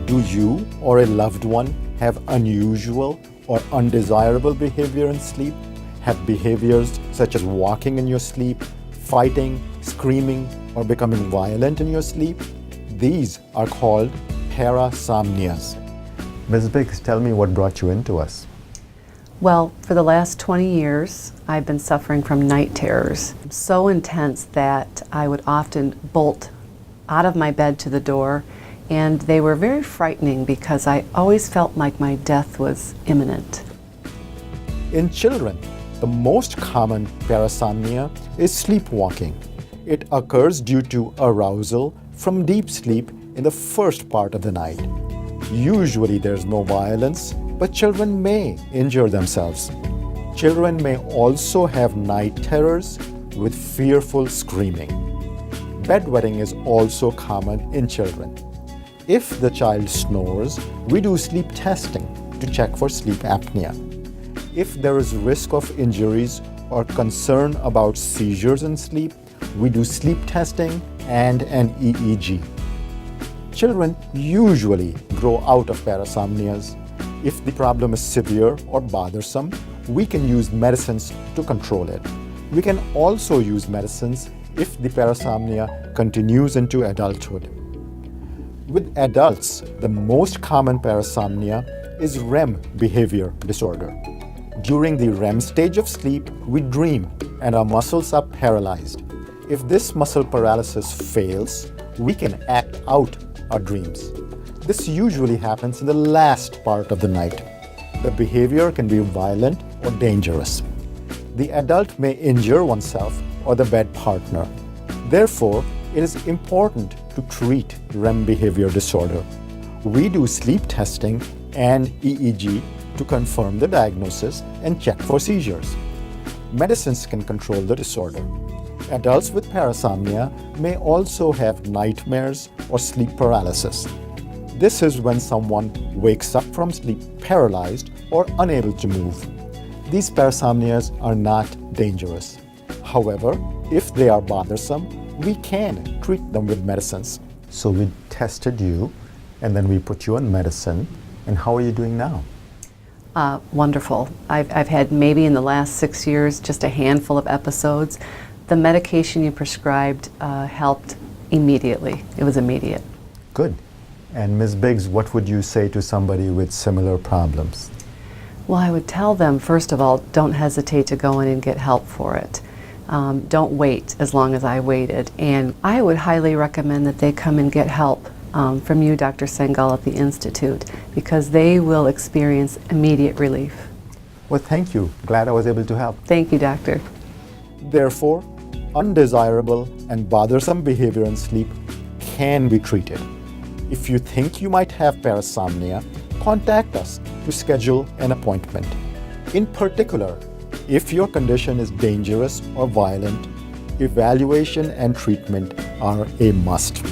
Do you or a loved one have unusual or undesirable behavior in sleep? Have behaviors such as walking in your sleep, fighting, screaming, or becoming violent in your sleep? These are called parasomnias. Ms. Biggs, tell me what brought you into us. Well, for the last 20 years, I've been suffering from night terrors. So intense that I would often bolt out of my bed to the door, and they were very frightening because I always felt like my death was imminent. In children, the most common parasomnia is sleepwalking. It occurs due to arousal from deep sleep in the first part of the night. Usually there's no violence, but children may injure themselves. Children may also have night terrors with fearful screaming. Bedwetting is also common in children. If the child snores, we do sleep testing to check for sleep apnea. If there is risk of injuries or concern about seizures in sleep, we do sleep testing and an EEG. Children usually grow out of parasomnias. If the problem is severe or bothersome, we can use medicines to control it. We can also use medicines if the parasomnia continues into adulthood. With adults, the most common parasomnia is REM behavior disorder. During the REM stage of sleep, we dream and our muscles are paralyzed. If this muscle paralysis fails, we can act out our dreams. This usually happens in the last part of the night. The behavior can be violent or dangerous. The adult may injure oneself or the bed partner. Therefore, it is important to treat REM behavior disorder. We do sleep testing and EEG to confirm the diagnosis and check for seizures. Medicines can control the disorder. Adults with parasomnia may also have nightmares or sleep paralysis. This is when someone wakes up from sleep paralyzed or unable to move. These parasomnias are not dangerous. However, if they are bothersome, we can treat them with medicines. So we tested you and then we put you on medicine. And how are you doing now? Wonderful. I've had maybe in the last 6 years just a handful of episodes. The medication you prescribed helped immediately. It was immediate. Good. And Ms. Biggs, what would you say to somebody with similar problems? Well, I would tell them, first of all, don't hesitate to go in and get help for it. Don't wait as long as I waited. And I would highly recommend that they come and get help from you, Dr. Sangal, at the Institute, because they will experience immediate relief. Well, thank you. Glad I was able to help. Thank you, doctor. Therefore, undesirable and bothersome behavior in sleep can be treated. If you think you might have parasomnia, contact us to schedule an appointment. In particular, if your condition is dangerous or violent, evaluation and treatment are a must.